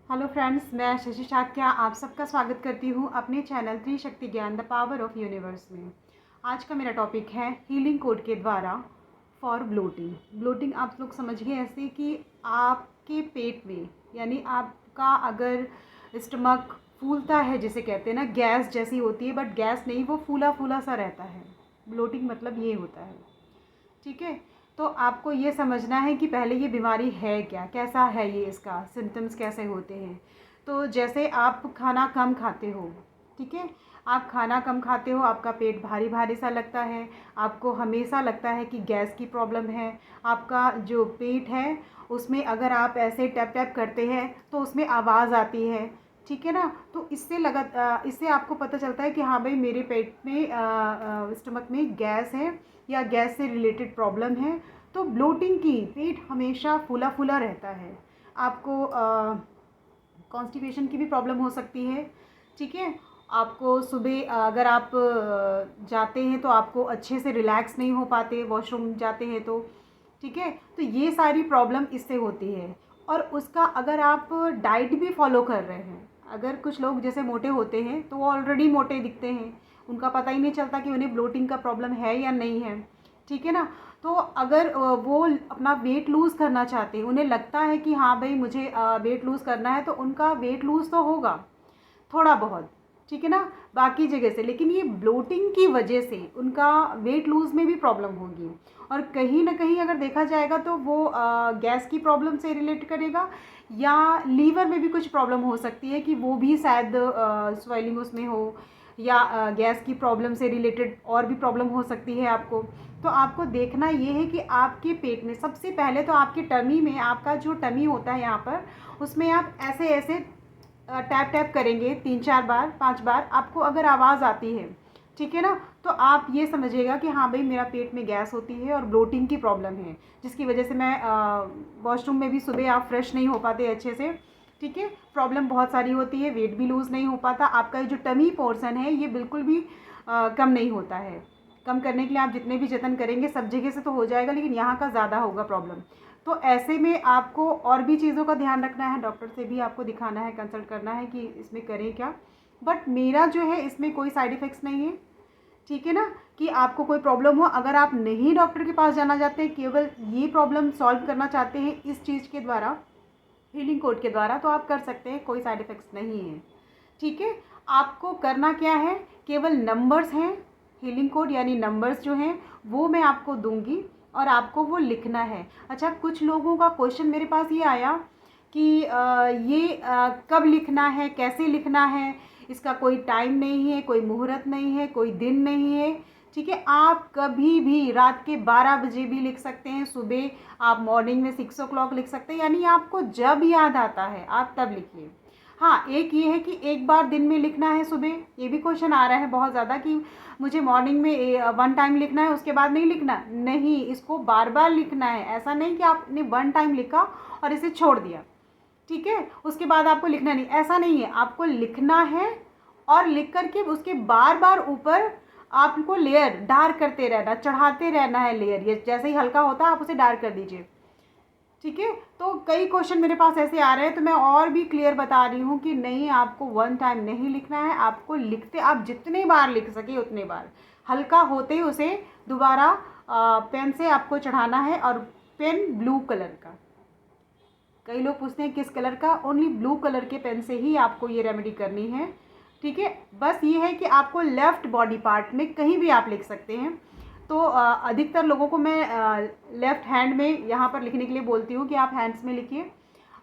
Hello friends, मैं शशि शाक्या आप सबका स्वागत करती हूँ अपने चैनल त्रिशक्ति ज्ञान द पावर ऑफ यूनिवर्स में। आज का मेरा टॉपिक है हीलिंग कोड के द्वारा फॉर ब्लोटिंग। ब्लोटिंग आप लोग समझिए ऐसे कि आपके पेट में, यानी आपका अगर स्टमक फूलता है, जिसे कहते हैं ना गैस जैसी होती है, बट गैस नहीं, वो फूला फूला सा रहता है। ब्लोटिंग मतलब ये होता है, ठीक है। तो आपको ये समझना है कि पहले ये बीमारी है क्या, कैसा है ये, इसका सिम्टम्स कैसे होते हैं। तो जैसे आप खाना कम खाते हो, ठीक है, आप खाना कम खाते हो, आपका पेट भारी भारी सा लगता है, आपको हमेशा लगता है कि गैस की प्रॉब्लम है। आपका जो पेट है उसमें अगर आप ऐसे टैप टैप करते हैं तो उसमें आवाज़ आती है, ठीक है ना। तो इससे आपको पता चलता है कि हाँ भाई, मेरे पेट में स्टमक में गैस है या गैस से रिलेटेड प्रॉब्लम है। तो ब्लोटिंग की, पेट हमेशा फूला फूला रहता है। आपको कॉन्स्टिपेशन की भी प्रॉब्लम हो सकती है, ठीक है। आपको सुबह अगर आप जाते हैं तो आपको अच्छे से रिलैक्स नहीं हो पाते, वॉशरूम जाते हैं तो, ठीक है। तो ये सारी प्रॉब्लम इससे होती है। और उसका अगर आप डाइट भी फॉलो कर रहे हैं, अगर कुछ लोग जैसे मोटे होते हैं तो वो ऑलरेडी मोटे दिखते हैं, उनका पता ही नहीं चलता कि उन्हें ब्लोटिंग का प्रॉब्लम है या नहीं है, ठीक है ना। तो अगर वो अपना वेट लूज़ करना चाहते हैं, उन्हें लगता है कि हाँ भाई मुझे वेट लूज़ करना है, तो उनका वेट लूज़ तो होगा थोड़ा बहुत, ठीक है ना, बाकी जगह से, लेकिन ये ब्लोटिंग की वजह से उनका वेट लूज़ में भी प्रॉब्लम होगी। और कहीं ना कहीं अगर देखा जाएगा तो वो गैस की प्रॉब्लम से रिलेट करेगा, या लीवर में भी कुछ प्रॉब्लम हो सकती है कि वो भी शायद स्वेलिंग उसमें हो, या गैस की प्रॉब्लम से रिलेटेड और भी प्रॉब्लम हो सकती है आपको। तो आपको देखना ये है कि आपके पेट में सबसे पहले तो आपके टमी में, आपका जो टमी होता है यहाँ पर, उसमें आप ऐसे ऐसे टैप टैप करेंगे 3-4 बार 5 बार, आपको अगर आवाज़ आती है, ठीक है ना, तो आप ये समझिएगा कि हाँ भाई मेरा पेट में गैस होती है और ब्लोटिंग की प्रॉब्लम है, जिसकी वजह से मैं वॉशरूम में भी सुबह आप फ्रेश नहीं हो पाते अच्छे से, ठीक है। प्रॉब्लम बहुत सारी होती है, वेट भी लूज़ नहीं हो पाता, आपका जो टमी पोर्सन है ये बिल्कुल भी कम नहीं होता है। कम करने के लिए आप जितने भी जतन करेंगे सब जगह से तो हो जाएगा, लेकिन यहाँ का ज़्यादा होगा प्रॉब्लम। तो ऐसे में आपको और भी चीज़ों का ध्यान रखना है, डॉक्टर से भी आपको दिखाना है, कंसल्ट करना है कि इसमें करें क्या। बट मेरा जो है इसमें कोई साइड इफ़ेक्ट्स नहीं है, ठीक है ना, कि आपको कोई प्रॉब्लम हो, अगर आप नहीं डॉक्टर के पास जाना चाहते हैं, केवल ये प्रॉब्लम सॉल्व करना चाहते हैं इस चीज़ के द्वारा, हीलिंग कोड के द्वारा, तो आप कर सकते हैं, कोई साइड इफ़ेक्ट्स नहीं है, ठीक है। आपको करना क्या है, केवल नंबर्स हैं, हीलिंग कोड यानी नंबर्स जो हैं वो मैं आपको दूंगी और आपको वो लिखना है। अच्छा, कुछ लोगों का क्वेश्चन मेरे पास ये आया कि ये कब लिखना है, कैसे लिखना है, इसका कोई टाइम नहीं है, कोई मुहूर्त नहीं है, कोई दिन नहीं है, ठीक है। आप कभी भी रात के 12 बजे भी लिख सकते हैं, सुबह आप मॉर्निंग में 6 o'clock लिख सकते हैं, यानी आपको जब याद आता है आप तब लिखिए। हाँ, एक ये है कि एक बार दिन में लिखना है सुबह, ये भी क्वेश्चन आ रहा है बहुत ज़्यादा कि मुझे मॉर्निंग में 1 टाइम लिखना है, उसके बाद नहीं लिखना। नहीं, इसको बार बार लिखना है, ऐसा नहीं कि आपने 1 टाइम लिखा और इसे छोड़ दिया, ठीक है, उसके बाद आपको लिखना नहीं, ऐसा नहीं है, आपको लिखना है। और लिख करके उसके बार बार ऊपर आपको लेयर डार्क करते रहना, चढ़ाते रहना है लेयर, ये जैसे ही हल्का होता है आप उसे डार्क कर दीजिए, ठीक है। तो कई क्वेश्चन मेरे पास ऐसे आ रहे हैं, तो मैं और भी क्लियर बता रही हूँ कि नहीं, आपको 1 टाइम नहीं लिखना है, आपको लिखते आप जितने बार लिख सके उतने बार, हल्का होते ही उसे दोबारा पेन से आपको चढ़ाना है। और पेन ब्लू कलर का, कई लोग पूछते हैं किस कलर का, ओनली ब्लू कलर के पेन से ही आपको ये रेमेडी करनी है, ठीक है। बस ये है कि आपको लेफ़्ट बॉडी पार्ट में कहीं भी आप लिख सकते हैं। तो अधिकतर लोगों को मैं लेफ़्ट हैंड में यहाँ पर लिखने के लिए बोलती हूँ कि आप हैंड्स में लिखिए।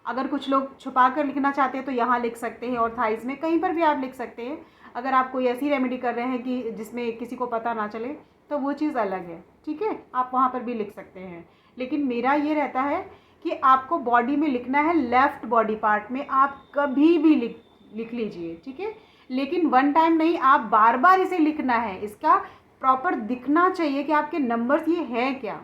अगर कुछ लोग छुपा कर लिखना चाहते हैं तो यहाँ लिख सकते हैं, और थाइस में कहीं पर भी आप लिख सकते हैं। अगर आप कोई ऐसी रेमेडी कर रहे हैं कि जिसमें किसी को पता ना चले तो वो चीज़ अलग है, ठीक है, आप वहाँ पर भी लिख सकते हैं। लेकिन मेरा ये रहता है कि आपको बॉडी में लिखना है, लेफ़्ट बॉडी पार्ट में आप कभी भी लिख लीजिए, ठीक है। लेकिन 1 टाइम नहीं, आप बार बार इसे लिखना है, इसका प्रॉपर दिखना चाहिए कि आपके नंबर्स ये है क्या,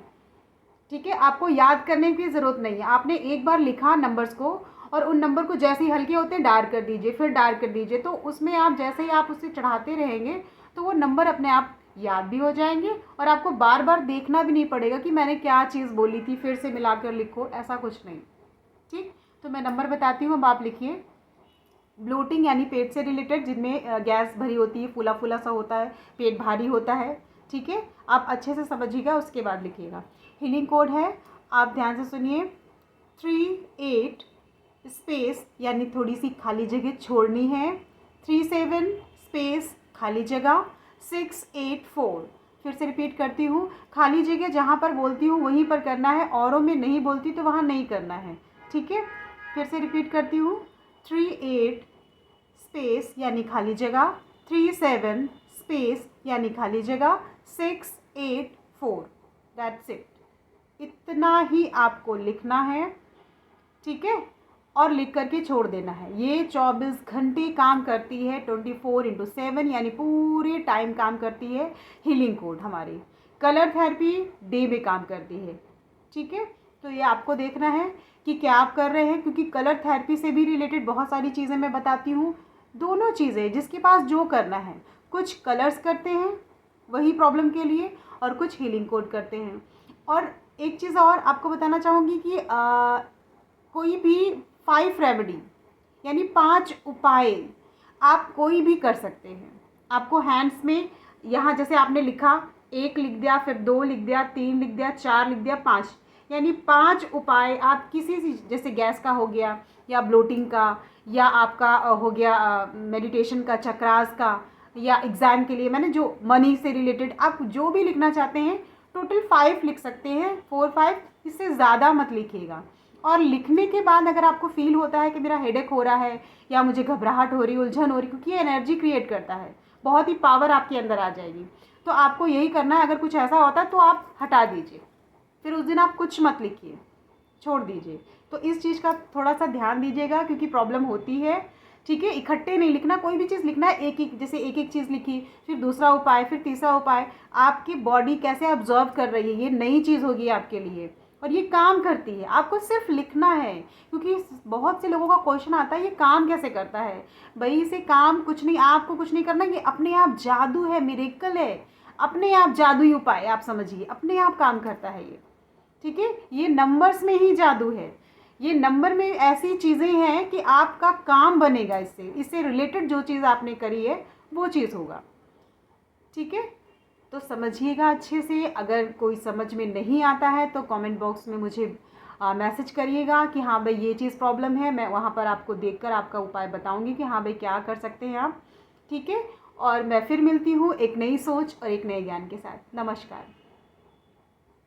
ठीक है। आपको याद करने की ज़रूरत नहीं है, आपने एक बार लिखा नंबर्स को, और उन नंबर को जैसे ही हल्के होते हैं डार्क कर दीजिए, फिर डार्क कर दीजिए, तो उसमें आप जैसे ही आप उसे चढ़ाते रहेंगे तो वो नंबर अपने आप याद भी हो जाएंगे, और आपको बार बार देखना भी नहीं पड़ेगा कि मैंने क्या चीज़ बोली थी, फिर से मिलाकर लिखो, ऐसा कुछ नहीं, ठीक। तो तो मैं नंबर बताती हूँ, अब आप लिखिए। ब्लोटिंग यानी पेट से रिलेटेड, जिनमें गैस भरी होती है, फूला फूला सा होता है, पेट भारी होता है, ठीक है। आप अच्छे से समझिएगा, उसके बाद लिखिएगा। हीलिंग कोड है, आप ध्यान से सुनिए। 38 स्पेस यानी थोड़ी सी खाली जगह छोड़नी है। 37 स्पेस खाली जगह। 684, फिर से रिपीट करती हूँ, खाली जगह जहाँ पर बोलती हूँ वहीं पर करना है, औरों में नहीं बोलती तो वहाँ नहीं करना है, ठीक है। फिर से रिपीट करती हूँ, 38 स्पेस यानी खाली जगह, 37 स्पेस यानी खाली जगह, 684, दैट्स इट। इतना ही आपको लिखना है, ठीक है, और लिख करके छोड़ देना है। ये 24 घंटे काम करती है, 24/7 यानी पूरे टाइम काम करती है हीलिंग कोड हमारी। कलर थेरेपी डे में काम करती है, ठीक है। तो ये आपको देखना है कि क्या आप कर रहे हैं, क्योंकि कलर थेरेपी से भी रिलेटेड बहुत सारी चीज़ें मैं बताती हूँ। दोनों चीज़ें, जिसके पास जो करना है, कुछ कलर्स करते हैं वही प्रॉब्लम के लिए और कुछ हीलिंग कोड करते हैं। और एक चीज़ और आपको बताना चाहूँगी कि कोई भी 5 रेमेडी यानी 5 उपाय आप कोई भी कर सकते हैं। आपको हैंड्स में यहाँ जैसे आपने लिखा, 1 लिख दिया, फिर 2 लिख दिया, 3 लिख दिया, 4 लिख दिया, 5 यानी 5 उपाय आप किसी से, जैसे गैस का हो गया या ब्लोटिंग का या आपका हो गया मेडिटेशन का, चक्रास का, या एग्ज़ाम के लिए मैंने जो मनी से रिलेटेड आप जो भी लिखना चाहते हैं, टोटल 5 लिख सकते हैं, 4-5, इससे ज़्यादा मत लिखिएगा। और लिखने के बाद अगर आपको फील होता है कि मेरा हेडेक हो रहा है या मुझे घबराहट हो रही, उलझन हो रही, क्योंकि ये एनर्जी क्रिएट करता है, बहुत ही पावर आपके अंदर आ जाएगी, तो आपको यही करना है। अगर कुछ ऐसा होता है तो आप हटा दीजिए, फिर उस दिन आप कुछ मत लिखिए, छोड़ दीजिए। तो इस चीज़ का थोड़ा सा ध्यान दीजिएगा, क्योंकि प्रॉब्लम होती है, ठीक है। इकट्ठे नहीं लिखना, कोई भी चीज़ लिखना है एक एक, जैसे एक एक चीज़ लिखी, फिर दूसरा उपाय, फिर तीसरा उपाय। आपकी बॉडी कैसे ऑब्जर्व कर रही है, ये नई चीज़ होगी आपके लिए और ये काम करती है। आपको सिर्फ लिखना है, क्योंकि बहुत से लोगों का क्वेश्चन आता है ये काम कैसे करता है। भाई इसे काम कुछ नहीं, आपको कुछ नहीं करना, ये अपने आप जादू है, मिरेकल है, अपने आप जादुई उपाय, आप समझिए, अपने आप काम करता है ये, ठीक है। ये नंबर्स में ही जादू है, ये नंबर में ऐसी चीज़ें हैं कि आपका काम बनेगा, इससे रिलेटेड जो चीज़ आपने करी है वो चीज़ होगा, ठीक है। तो समझिएगा अच्छे से। अगर कोई समझ में नहीं आता है तो कमेंट बॉक्स में मुझे मैसेज करिएगा कि हाँ भाई ये चीज़ प्रॉब्लम है, मैं वहाँ पर आपको देखकर आपका उपाय बताऊँगी कि हाँ भाई क्या कर सकते हैं आप, ठीक है। और मैं फिर मिलती हूँ एक नई सोच और एक नए ज्ञान के साथ। नमस्कार।